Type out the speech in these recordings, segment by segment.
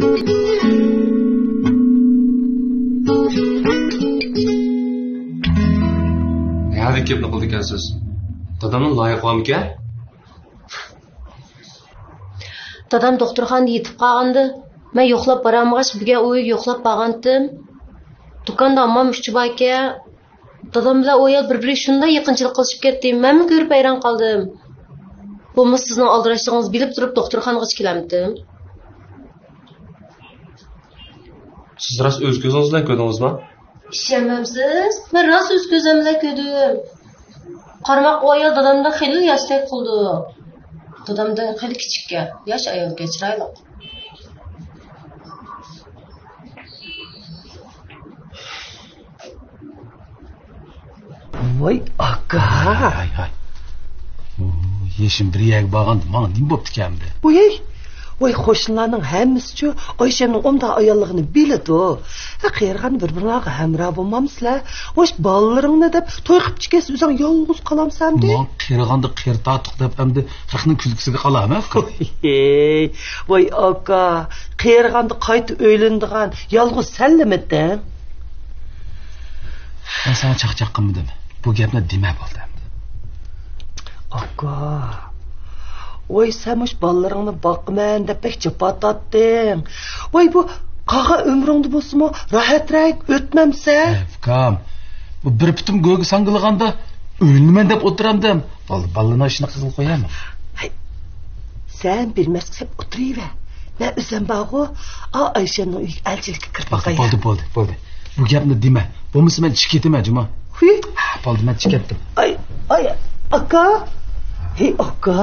Nerede gapni qildi ekansiz? Dadamning loyiqami-kan? Dadam doktorxonada yetib qolgandi. Men yo'qlab boramag'ach, buga uyi yo'qlab borgandim. Do'konda ammam uchi bor ekan. Dadam bilan u ayol bir-biriga shunday yaqinchilik qilishib ketdi. Men ko'rib hayron qoldim. Bumi sizning aldirashligingizni bilib turib doktorxonaga kelamdim. Siz rost o'z ko'zingiz bilan ko'rdingizmi? Ishonmamsiz? Men rost o'z ko'zim bilan ko'rdim. Qarmoq u ayol dadamdan xeyli yoshlik qildi. Dadamdan xeyli kichikka, yosh ayolga chiroyli. Voy aka. Hay. Yeşim bir yak bağandı. Bana nim boptu kemdi. Voy qo'shnilarning hammasi Oyshaning onda ayolligini biladi. Qiyirg'ani bir-birine hamra bo'lmamsizlar. Vosh bolalaringni deb to'y qilib chiqasiz, o'zing yolg'iz qolamsan-da. Men qiyirg'anda qiyirtatiq deb hamda riqning kulgisiga qolaman. Voy aka, qiyirg'anda qayta o'ylandigan yolg'iz senlimidan. Ben sana çaq qilmadim. Bu gapni dema bo'ldi. Aka. Voy samush bolalaringni boqman deb pek chapatatding. Voy bu qağa ömrüngde bo'lsa-mo rahatrak o'tmamsa? Kam. Bu bir bitim go'ga sangilganda o'lniman deb o'tiramdim. Ballarni ishini qizil qo'yaman. Sen bilmassan o'tiraver. Men o'zim bog'u, Ayshaning uyiga elchilikka kirib boqay. Bo'ldi. Bu gapni dema. Bo'lmasa men chiqib ketaman, Juma. Bo'ldi, men chiqib ketdim. Ay, aka. Hey, aka.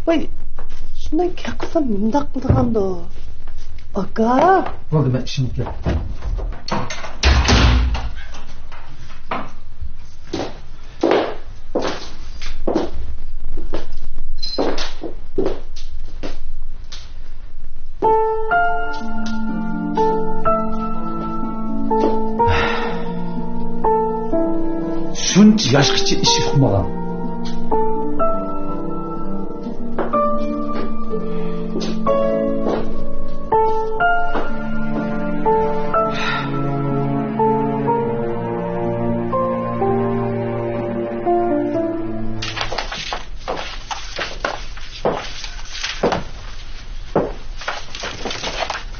Voy, shundan qilsam mundaq qilganda. Aka. Bo'ldi, men ishim ketdi. Shuncha yoshgacha ish qilmagan.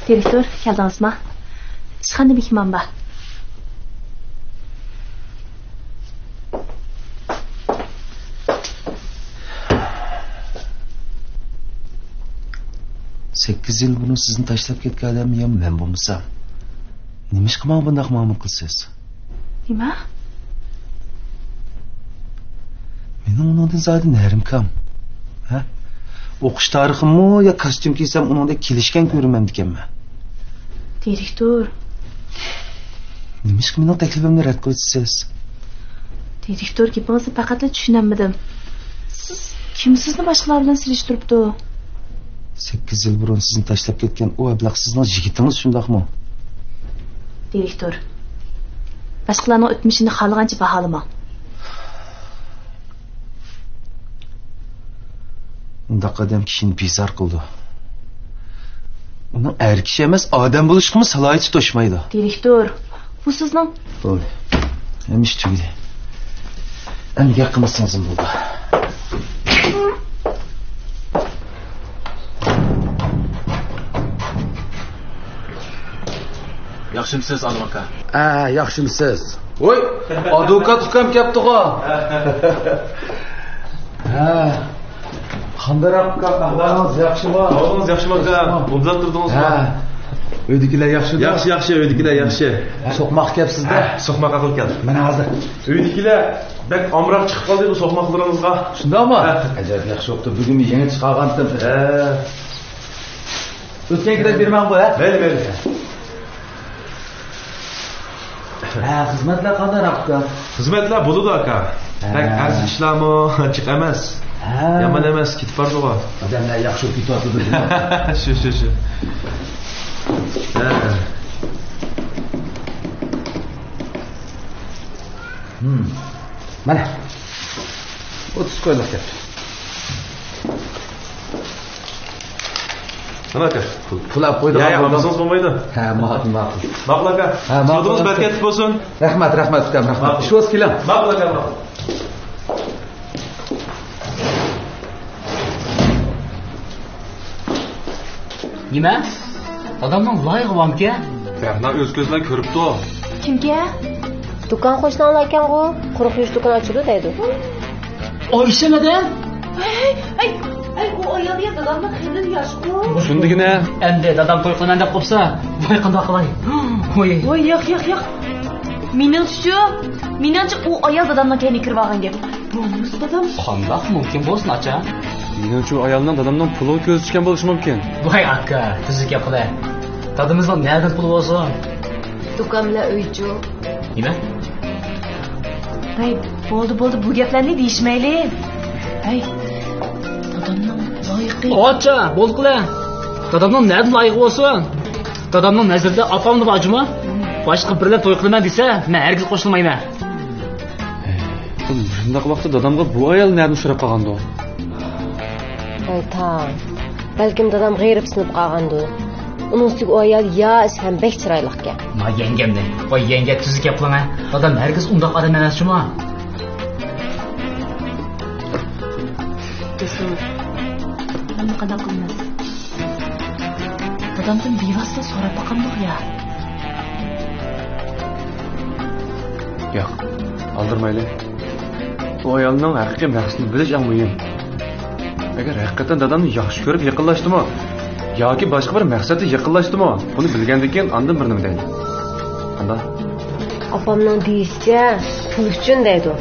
Direktor, keldingizmi? Ishxonada mehmon bor. Sekiz yıl bunu sizin tashlab ketgan odam men bo'lmasam. Nima ish qilmoq bunday ma'mul qilsiz? Nima? Mening undan zaten nerim kam. Ha? O'qish tariximmi yo kostyum kiysam uningda kelishgan ko'raman ekanman. Direktor. Nima ish mening taklifimni rad qilasiz? Direktor gapingizni faqatla tushunamadim. Siz kimsizni boshqalar bilan silishtiribdi? 8 yıl burun sizin tashlab ketgan o ablah sizning yigitingiz shundaqmi? Direktor. Boshqalarning o'tmishini xohlagancha baholamang. Undaq odam kishini bezor qildi. Uning er kishi emas, odam bo'lishga salohiyati to'shmaydi. Direktor, bu sizning. Bo'ldi. Hemish tugdi. Endi gap qilmasangiz bo'ldi. Yaxshimisiz, Alim aka? Yaxshimisiz. Voy, advokat ukam kelibdi-ku. Qandaroq ahvolingiz yaxshimi? Ahvolingiz yaxshimi aka? O'zlab turdingizmi? Uydagilar yaxshimi? Yaxshi, uydagilar yaxshi. So'qmoq kelibsiz-da? So'qmoq aql keldi. Mana hozir. Uydagilar bak omroq chiqib qoldi bu so'qmoqlaringizga. Shundaqmi? Ajoyib yaxshi bo'pti. Bugun yangi chiqargandim. O'tgan kira berman bu, ha? Mayli. Xizmatlar qanday aka? Xizmatlar bo'ladi aka. Tak arz ishlarmi, chiq emas. Yomon emas, ketib bordi-ku. Odamlar yaxshi ketyapti. Shu. Mana. 30 qo'ylik ketdi. Nima aka? Pul olib qo'ydi. Ya, olmasangiz bo'lmaydi. Ha, ma'qul. Ma'qul aka. Sudingiz barakatli bo'lsin. Rahmat, ukam, rahmat. Shu o'z keling. Ma'qul aka, ma'qul. Nima? Dadamning loyig'i bormi-ki? Berna o'z ko'zlar ko'ribdi. Kimga? Do'kon qo'shnilar ekan-ku, quruq yuz do'kon ochildi deydi. Oysimidan? Ay, o ayolga dadamni xilin yosh-ku. Shundigina. Endi dadam to'y qilaman deb qopsa, voy qanday qilay? Voy, yo'q. Meningcha u ayol dadamning kayni kirib olgan gap. Bo'lmasa dadam Qandoq mumkin bo'lsin, acha? Menimcha ayolning dadamdan pulni ko'z tushgan bo'lishi mumkin. Voy aka, tuzuk gap qilay. Dadamizdan nereden pul bo'lsin? Do'kon bilan uy-joy. Nima? Ay, bo'ldi, bu gaplarni deyishmayli. Ay, dadamning loyiqi. Acha, bo'ldi qila. Dadamning nereden loyiqi bo'lsin? Dadamning nazarida opamni bojimi? Boshqa birlar to'y qilaman desa, men hargiz qo'shilmayman. Shunday vaqtda dadamga bu ayol nerdan so'rab qolgandi? Aytam. Balkim dadam g'ayrib sinib qolgandi. Uning ustiga o ayol ya ham bek chiroyli ekan. Ma yengemni. Voy yenge tuzuk gap qilma. Dadam hargiz undoq odam emas shumi? Desur. Nima qanday qilmas? Dadamdan bevosita so'rab boqamdiq ya. Yo'q, aldirmayli. Bu ayolning haqiqiy maqsadini bilish eng muhim. Agar haqiqatan dadamni yaxshi ko'rib yaqinlashdimi yoki boshqa bir maqsadda yaqinlashdimi, buni bilgandan keyin ondan bir nima deydi. Qanday? Opamning deyishicha, pul uchun deydi.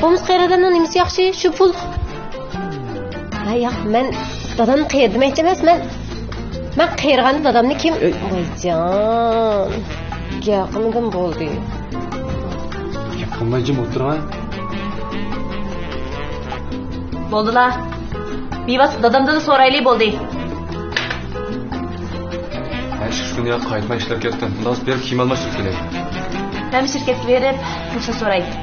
Bo'lmas qayerdanning nimasi yaxshi? Shu pul. Yo'q, men dadamni qayerda demoqchi emas, men qayerganda dadamni kim? Voyjon. Gapimdan bo'ldi. Qanday jim o'tirma? Bo'ldilar. Bevosita dadamdan so'raylik bo'ldi. Shu kunga qaytmay ishlab ketdim. Los berib kiyim almashib kelay. Ham shirkatga berib, ruxsat so'raylik.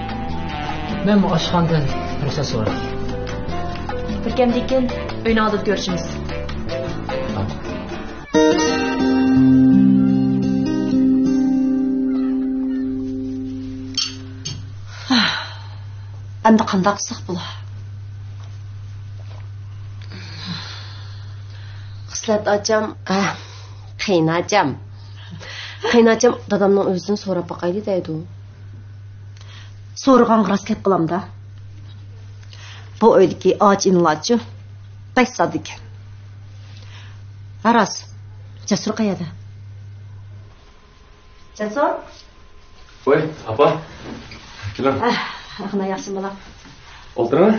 Men oshxonadan ruxsat so'radim. Bir kamdan keyin uyni oldida ko'rishimiz. Endi qanday qilsak bo'lar? Qislat ocham, qiynacham dadamning o'zidan so'rab boqayli deydi. So'rag'an rost gap qilamda. Bu uydagi och inlachchi bak sodiq. Aras, Jasur qayerda? Jasur? Voy, apa. Keling. Axna yaxshi bola. O'tirma.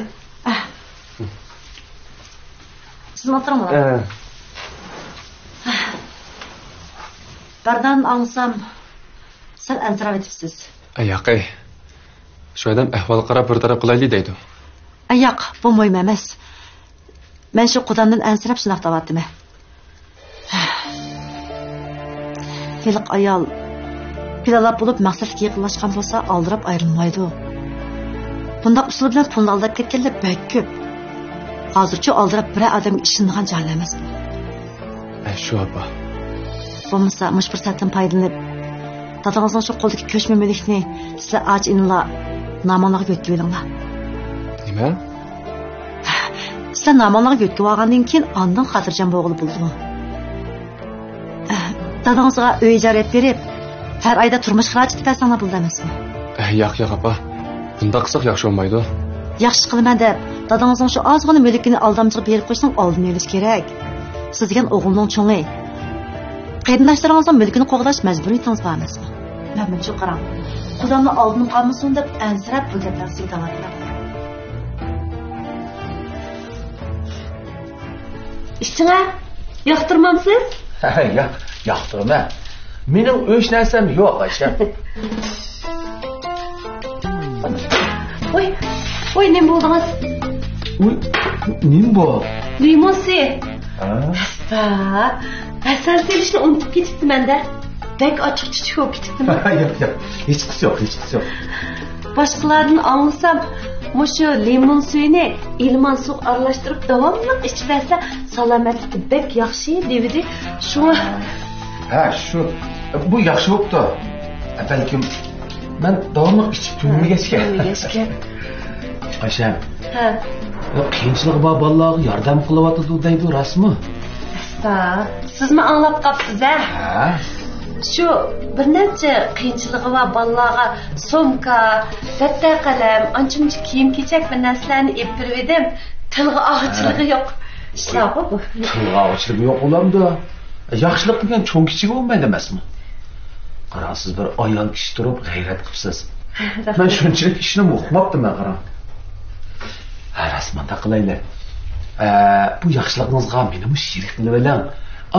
Siz o'tirma. Bardan ansam sen ansirab etibsiz. Yo'q. Shu odam ahvol qarab bir taraf qilaylik deydi. Yo'q, bu mo'yim emas. Men shu qudamdan ansirab shunaq davatdim. Hiliq ayol pilalab bo'lib maqsadga yaqinlashgan bo'lsa, aldirab ayrilmaydi. Bunda usul bilan pulni aldab ketganlar bak ko'p. Hozircha aldirab bir odamga ishongan joy emas bu. Shu apa. Bo'lmasa, mush fursatdan foydalanib, dadangizning shu qo'ldagi ko'chma mulkni sizlar och inlar namonaga yo'tkib olinglar. Nima? Sizlar namonaga yo'tkib olgandan keyin ondan xotirjam bo'g'ilib bo'ldimi? Dadangizga uy ijarib berib, har oyda turmush xarajati bersangiz bo'ldi emasmi? Yo'q apa. Bunda qilsak yaxshi bo'lmaydi. Yaxshi qilma deb, dadangizning shu ozg'ina mulkini aldamchiga berib qo'yishning oldini olish kerak. Siz degan o'g'ilning cho'ngi. Qarindoshlarыңызның mulkini qo'g'dash majburiyatingiz bor emasmi? Men buncha qarang. Qudamni oldin qolmasin deb ansirab bu gaplarni aytaman. Ishingga yoqtirmamsiz? Yo'q, yoqtirma. Mening o'sh narsam yo'q, Aysha. Voy, nima bo'ldingiz? Nima bu? Limonsi. Asal selishni unutib ketibman-da. Bek ochiq chiqib ketibman. Yo'q. Hech qisi yo'q. Boshqalardan anglasam, Muşu limon suyunu ilman su aralashtirib davomli ichib versa salomatlikka bek yaxshi devdi. Shuni Ha, shu bu yaxshi bo'pti. Balkim men davomli ichib to'ymagachga. Ayşem. Ha. Qiyinchilik bor bolalarga yordam qilyapti deydi rasmi. Sta, sizmi anglab qapsiz ha? Ha. Shu bir necha qiyinchiligi va bolalarga somka, daftar qalam, ancha-muncha kiyim-kechak va narsalarni ib berib edim. Tilga og'irchiligi yo'q. Ishlab bu. Tilga og'irchiligi yo'q bo'lamdi. Yaxshilik degan cho'ng kichik bo'lmaydi emasmi? Qarasiz bir ayol kishi turib g'ayrat qilibsiz. Men shunchalik ishni o'qimabdim qarang. Ha, rasman taqlaylar. Bu yaxshiligingizga meni sherik qilib oling.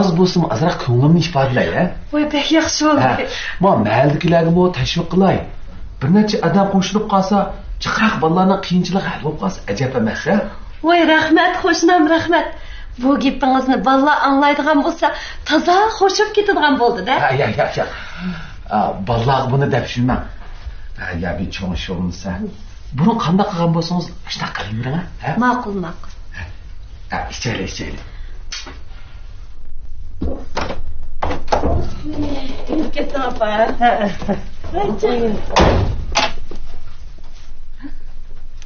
Az bo'lsin azroq ko'nglimni ifodalay, ha? Voy, bek yaxshi bo'ldi. Men mahaldagilarga mo tashviq qilay. Bir necha odam qo'shilib qolsa, chiqroq bolalarning qiyinchiligi hal bo'lib qolsa ajab emas, ha? Voy, rahmat, qo'shnim, rahmat. Bu gapingizni bolalar anglaydigan bo'lsa, toza xo'shib ketadigan bo'ldi-da. Ya. Bolalar buni deb tushunmang. Ya bir cho'ng bo'lsa. Buni qanday qilgan bo'lsangiz, shunaqa qilavering, ha? Ma'qul. İçeri. Ketdim apa.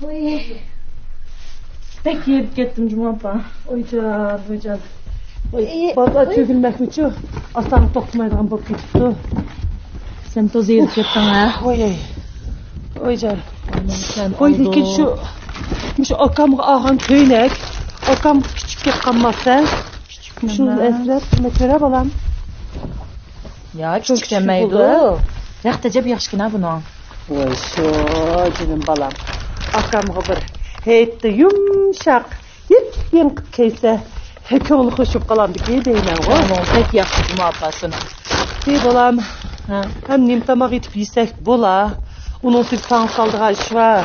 Oy. Pek yiyip kettim Cuma apa. Oycar. Baba tөгülmek üçün aslan toxtumaydigan bo'lib ketibdi. Sen toz yiyip kettin ha. Oycar. Sen Oy lekin shu akamga olgan ko'ylak, akam kichikka qolmasa, shuni eslab nima ko'ra bolam. Ya çok demaydi. Yaxtacab yaxshigina buni. Voy shu jinim bolam. Akamga bir heytda yumshaq, yeng qilib kelsa, ko'ngli xushib qolamdiki deyman. Onun pek yaxshi Cuma apasını. Ey bolam, ham nim tamoq yetib yesak bo'la. Onun siz pan saldığı iş var.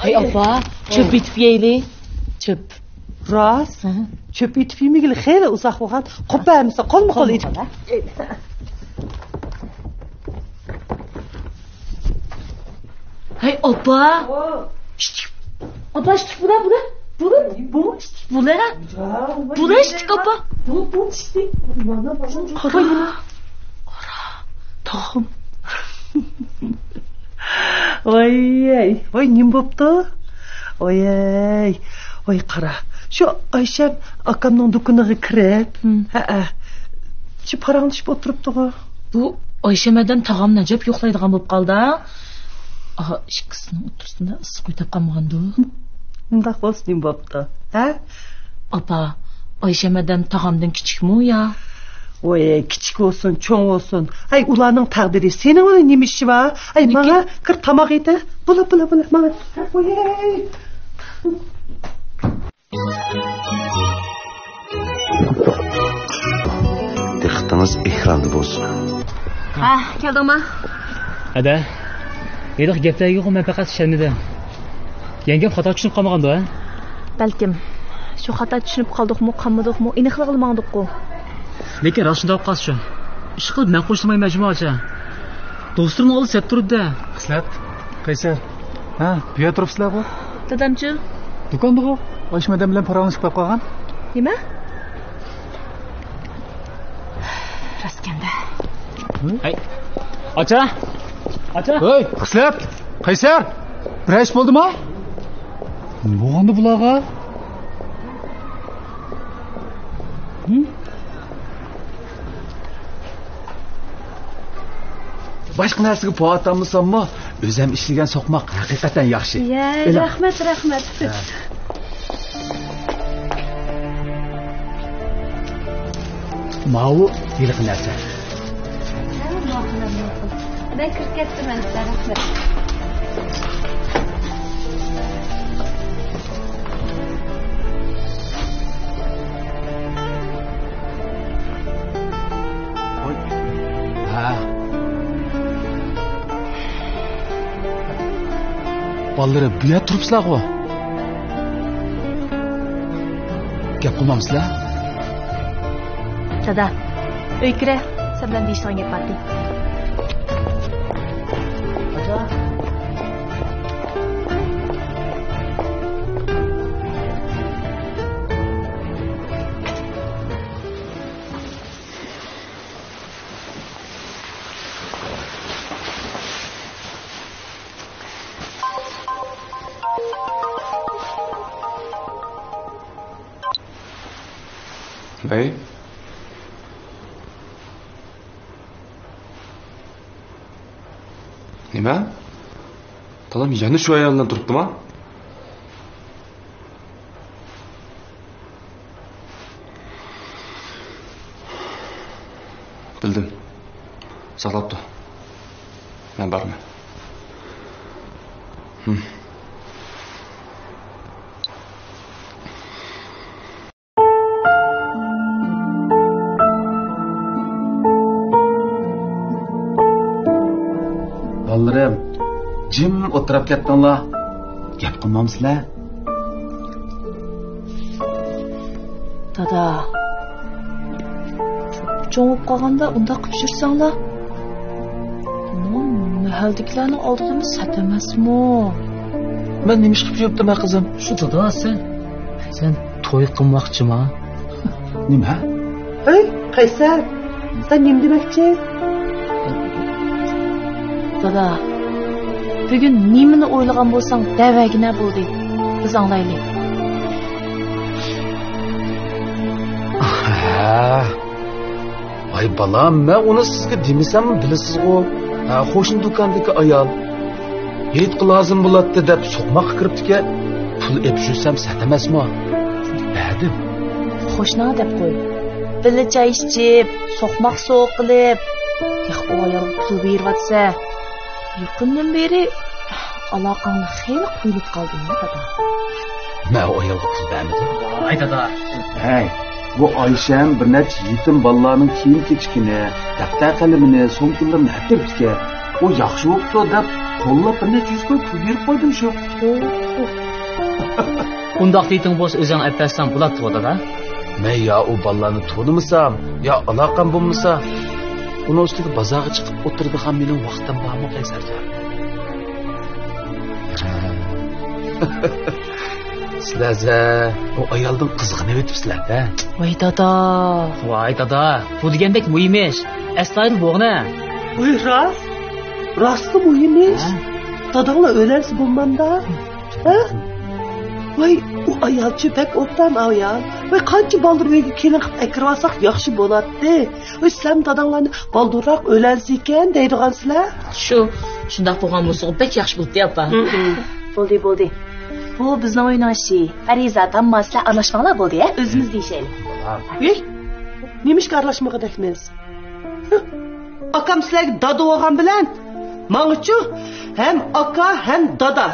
Hey apa, çöp itip yeyli. Çöp. Rast. Çöp itip yemegili xeyli uzaq bo'lgan. Qo'pamsa qolma itip. Hey apa. Apa işte bura. Bu işte apa. Bu işte. Tohum. Oy nim bo'pti? Oy qara. Shu Ayşem akamning do'koniga kirib, shu paranglashib o'tiribdi-ku. Bu Ayşeme'den tağam necep yoxlaydigan bo'lib qoldi. Aha, ikkisini o'tirsida issiq uy topgan bo'lgandi. Undaq bo'lsa nim bo'pti? Ha? Apa, Ayşeme'den tağamdan kichikmi ya? Oy, kichik olsun, cho'ng olsun. Ay, ularning taqdiri sening ona nima ishi bor? Ay, menga kir tamoq yedi. Bula, mana. Oy. Diqqatiniz ekranda bo'lsin. Ha, keldingmi? Ada. Edik gaplarga men faqat shannidim. Yengam xato tushunib qolmagandi, ha? Balkim. Shu xato tushunib qoldikmi, qolmadikmi, aniqlik qilmadik-ku. Lekin rost shunday qolsa shu. Ish qilib men qo'shilmay majmuacha. Do'stimni olib set turibdi. Qislat. Qaysar. Ha, bu yerda turibsizlar-ku? Dadamchi. Do'konda-ku. Oshmadan bilan parangiz qilib qolgan. Nima? Raskanda. Hey. Acha. Hey, Qislat. Qaysar. Bir ish bo'ldimi? Bo'lgandi bularga? Boshqa narsaga po'atammisanmi? O'zim ishlagan so'qmoq haqiqatan yaxshi. Ya, rahmat. Mau yiliq narsa. Ben kirib ketdim, rahmat. Ha. Bolalar bu yerda turibsizlar-ku. Gap qilmamsizlar? Dada, uy kira. Sen bilan deyishgan gap bor. Voy. Nima? Dadam yana shu ayoldan turibdimi? Bildim. Saqlab tur. Men borman. Balalarım, jim o'tirib ketdinglar. Gap qilmamsizlar? Dada. Çoğup qalğanda unda qilib jursanglar. Mahaldagilarning oldida sat emasmi? Men nima ish qilib yuribdim, qizim? Shu dada sen to'y qilmoqchimi? Nima? Hey, Qaysar, sen nima demoqchi? Dada. Bugun nimani o'ylagan bo'lsang, davagina bo'ldi. Biz anglaylik. Ay balam, men uni sizga demasam bilasiz-ku. Qo'shni do'kondagi ayol. Yetqi lozim bo'ladi deb so'qmoq kiribdi-ki, pul epshursam sat emasmi? Badim. Qo'shna deb qo'y. Billa choy ichib, so'qmoq so'q qilib, o ayol pul beryapsa, yaqindan beri aloqangni xeyli qo'yib qolding, dada. Men o ayolga pul bermadim. Ay dada. Hey, bu Ayşem bir neçe yetim balalarning kiyim kechkini, daftar qalamini, so'mkilarini hatiribdi. O yaxshi bo'pti deb qo'llab bir necha 100 pul berib qo'ydim shu. Undaq deyting bo'lsa o'zing aytsan bo'ladi dada. Men ya o balalarni to'nimisam, ya aloqam bo'lmasa, uni ustiga bozorga chiqib o'tiradigan mening vaqtim bormi, Qaysarjon? Sizlarza o ayoldan qizg'inib o'tibsizlar-da. Voy dada. Bu degandek muhim ish. Astoydil bo'g'na. Voy, rostmi muhim ish? Dadanglar o'larsa bo'lmanda? Ha? Voy, u ayolchi bek o'tdan ayol. Voy, qancha baldur uyga kelin qilib akirib olsak yaxshi bo'ladi. Voy, sen dadanglarni baldurroq o'larsa ekan deydigansizlar? Shundoq bo'lgan bo'lsa, bek yaxshi bo'ldi, apa. Bo'ldi. Bu bizning o'ynashi. Farizat hammasizlar aralashmanglar bo'ldi, o'zimiz deyishaylik. Ey, nimishga aralashmoqdakmiz? Akam sizlarga dada bo'lgan bilan, menga-chu ham aka ham dada.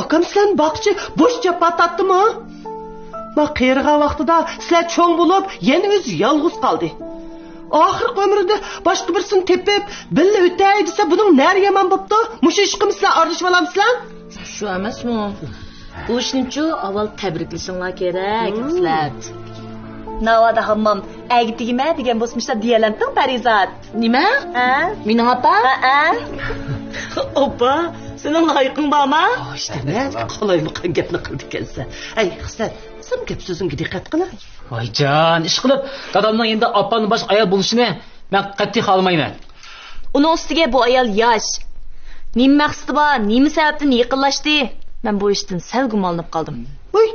Akam sizlarni boqchi bo'sh chapa tatdimi? Men qiyirgan vaqtida sizlar cho'ng bo'lib, yana o'zi yolg'iz qoldi. Oxirgi umrida boshqa birsini tepib, billa o'tay desa, buning nari yomon bo'pti. Mushu ishqim sizlar aralashib olamsizlar? Shu emasmi? Bu ishni-chu avval tabriklashinglar kerak, sizlar. Navada hammam agitgima degan bo'lsmishlar diyalanting Farizat. Nima? Ha? Mening opa? Ha. Opa, sening loyiqing bormi? İşte ne qolayliqan gapni qildi ekansan. Ay, Xislat, sen gap so'zingga diqqat qilay. Voyjon, ish qilib, dadamning endi opamning boshqa ayol bo'lishini men qat'iy xohlamayman. Uning ustiga bu ayol yosh. Nima maqsadi bor, nima sababdan yaqinlashdi? Men bu ishdan sal gumonlanib qoldim. Voy.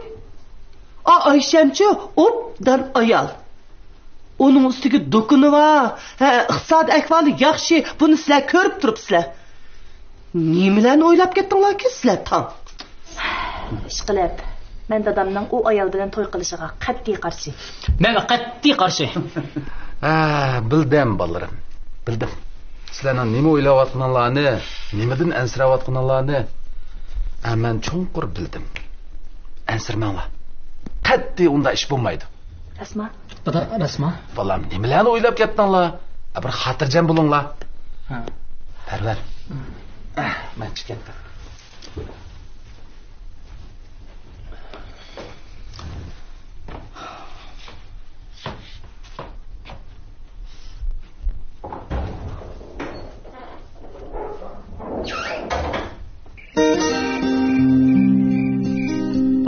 Ayşemchi obdan ayol. Uning ustiga do'kuni va iqtisod ahvoli yaxshi. Buni sizlar ko'rib turibsizlar. Nimalarni o'ylab ketdinglar-ki sizlar tam? Ishqilib, men dadamning u ayol bilan to'y qilishiga qat'iy qarshi. Men qat'iy qarshi. Bildim balalarim. Bildim. Sizlarning nima o'ylayotganlarini, nimadan ansirayotganlarini men cho'nqur bildim. Ansirmanglar. Qat'iy unda ish bo'lmaydi. Rasma? Dada, rasma. Balam, nimalarni o'ylab ketdinglar? Bir xotirjam bo'linglar. Ha. Parvar. Men chiqyapman.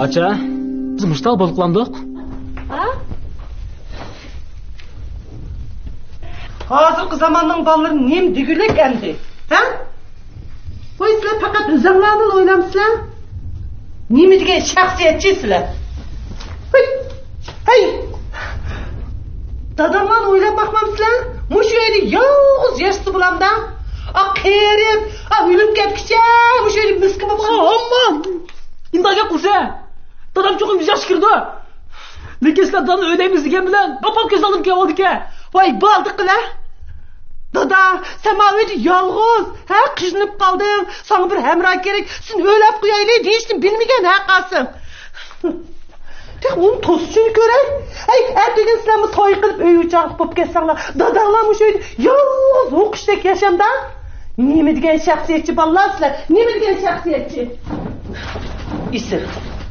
Acha, biz mushtaq bo'lib qoldik. Ha? Hozirgi zamonning bolalari nim degulik endi. Ha? Voy, sizlar faqat o'zinglarni o'ylamsizlar. Nima degan shaxsiyatchisizlar? Hey! Dadamdan o'ylab bakmamsizlar? Mush yerda yolg'iz yashdi bulamda. Qerib, o'lib ketkicha, mush yerda miski bo'lib. Aman! İndaga qilsa, dadam cho'qim yosh kirdi. Lekin sizlardan o'ylaymiz degan bilan opam ko'z oldim kelib oldik-a. Voy, bo'ldi-qilar. Dada, sen mavidi yalğız, ha qijinib qalding. Sana bir hamroh kerak. Sen o'lab qo'yaylik deyishni bilmagan haqasın. Tek onu tosuşunu görək. Ay, ertegen sizlerimi toy qilib öy uçağıq bo'lib ketsanglar, dadanglar mush uyda yalğız o'qishdek yashamda. Nima degan shaxsiyatchi bolalar sizlar? Nima degan shaxsiyatchi? Isir.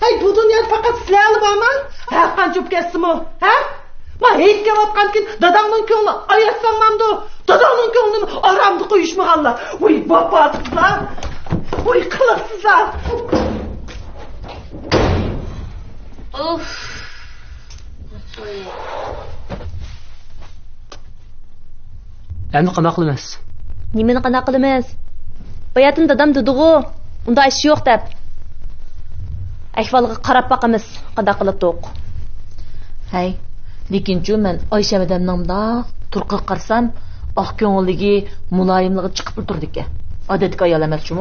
Ay, bu dunyoda faqat sizlarni bormi? Ha, qancha bo'lib ketsin-mi? Ha? Ma hech kelotgankin dadangning ko'ngli ayassanmamdi. Dadangning ko'nglini aramda qo'yishmaganlar. Voy, bopasizlar. Voy, qilibsizlar. Of. Endi qanaqa qilamiz? Nimani qanaqa qilamiz? Bayatin dadam dedi-ku, unda ish yo'q deb. Ahvolga qarab boqamiz, qanaqa qilib. Hay, lekin-chu men Oysha madamningda turqi qarsam, oq ko'ngligi, muloyimligi chiqib turdi-ku. Odatga ayol emas-chu.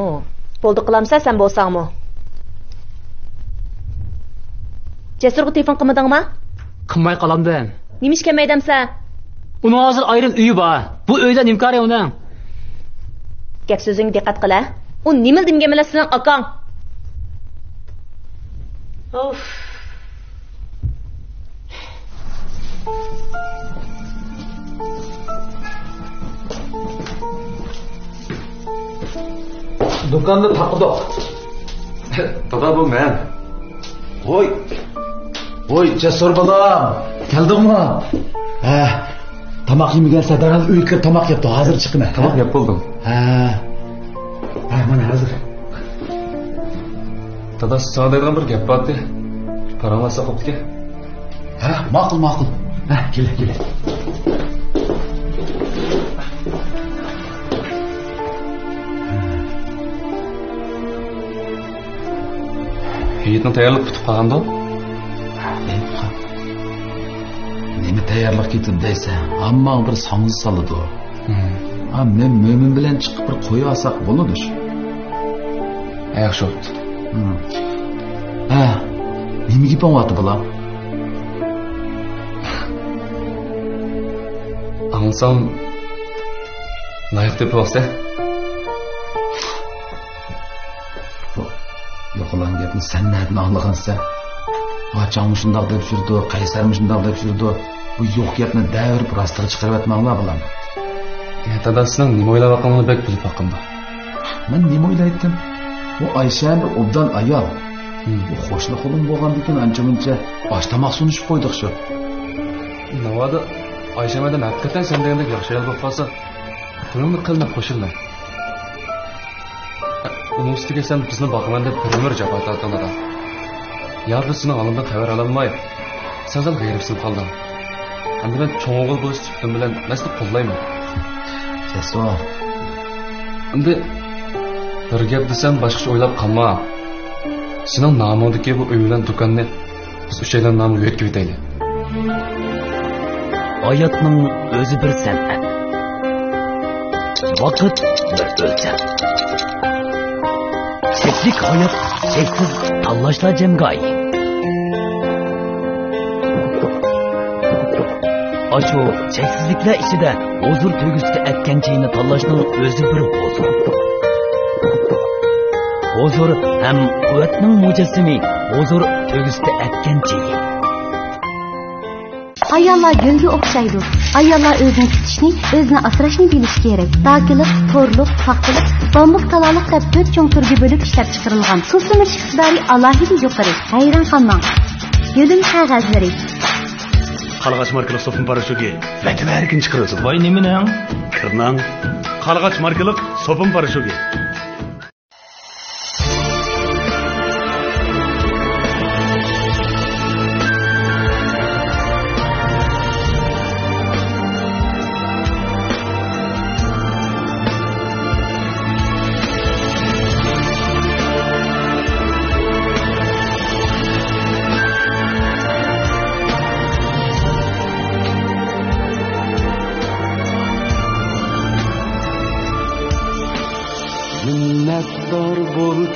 Bo'ldi qilamsa sen bo'lsangmi? Cesurga telefon qilmadingmi? Qilmay qolamdan. Nima ish kelmaydimsa? Uning hozir ayrim uyi bor. Bu uydan imkon yo'q uning. Gap so'zingga diqqat qil. U nima demgan bilan sizning akang? Of. Do'konni taqdiq. Dada bu men. Voy, Jasur bolam. Keldingmi? Ha. Tamoq yemagansa darhol uyga kirib tamoq yeb, hozir chiqma. Tamoq yeb bo'ldim. Ha, mana hozir. Dada sana deydigan bir gap bordi. Paramasa qopdi-ku. Ha, ma'qul. Ha, kel. Yigitni tayyorlab kutib qolganda? Nima tayyorlab ketib deysan? Hamma bir song'iz soladi. Ha, men mo'min bilan chiqib bir qo'ya olsak bo'ladi shu. Yaxshi bo'pti. Ha, nima gapyapti bular? Anlasam loyiq deb bo'lsa. Yo'qolan gapni sen nereden anlagansa? Açam şundak deb yurdi, Qaysar şundak deb yurdi. Bu yo'q gapni davr prostaga chiqarib atmanglar bilan. Dadasining nima o'ylab atganini bek bilib boqimda. Men nima o'ylaydim? Bu Ayshani obdan ayol. Bu qo'shni qo'lim bo'lgandan ancha-muncha osh tomoq sunishib qo'ydik shu. Navoda Aysha madam haqiqatan sen degandek yaxshi ayol bo'lib qolsa, qo'limni qilib qo'shilma. Uning ustiga sen bizni boqaman deb bir javob tortganlar. Ya biz sening olimdan xabar ololmay, sen zal g'ayribsin qolding. Endi men cho'ng o'g'il bo'lish tipim bilan nasib qo'llayman. Jasur. Endi bir gap desam boshqacha o'ylab qolma. Sening nomingdagi bu uy bilan do'konni biz uchaydan nomiga yetkazib ketaylik. Hayatning o'zi bir san'at. Vaqt bir o'lcham. Cheklik hayot cheksiz tanlashlar jamgoyi. Aşu cheksizliklar ichida huzur tuyg'usiga atgan chayni tanlashning o'zi bir huzur. Huzur ham quvvatning mujassimi, huzur tuyg'usiga atgan chayi. Ayollar gölge o'xshaydi. Ayollar o'zini tutishni, o'zini asrashni bilishi kerak. Dakilik, to'rliq, paxtalik, bambuk talaliq deb 4 cho'ng turga bo'lib ishlab chiqarilgan. Susimish iqtidori alohida yuqori. Hayron qolmang. Yo'lim qog'ozlari. Qalğaç markalı sopun paraşütü. Vətib erkin çıxırırsın. Vay neminən? Kırnan. Qalğaç markalı sopun paraşütü.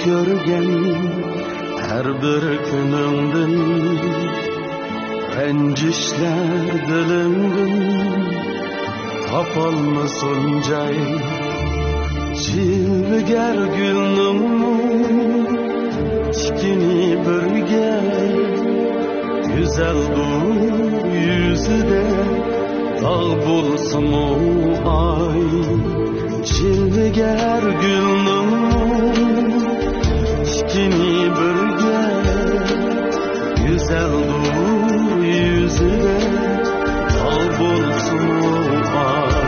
ko'rgan har bir kuningdan ranjishlar dilimdan topolmasin joy jilgar gulning tikini birga güzel bu yüzüde dağ bulsun o ay jilgar gulning tikini birga güzel bu yüzüde dağ bulsun o ay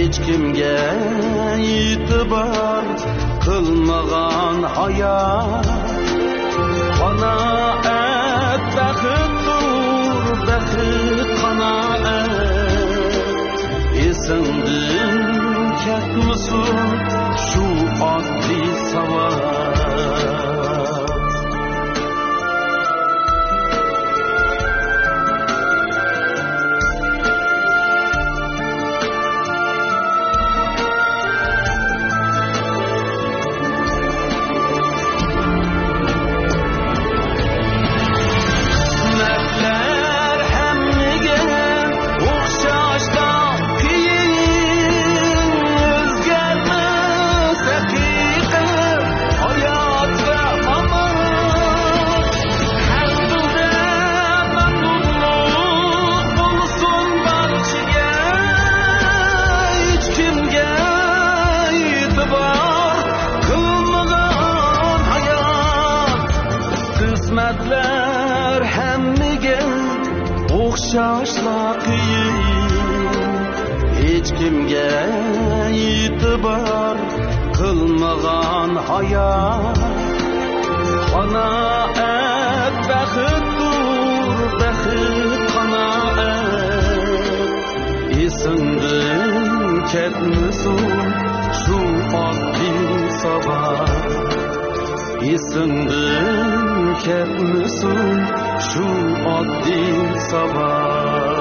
hech kimga e'tibor qilmagan hayot qanoat baxtdur baxit qanoat esingdan ketmasin shu oddiy savol hech kimga e'tibor qilmagan hayot qanoat baxtdur baxit qanoat esingdan ketmasin shu oddiy savol esingdan ketmasin shu oddiy savol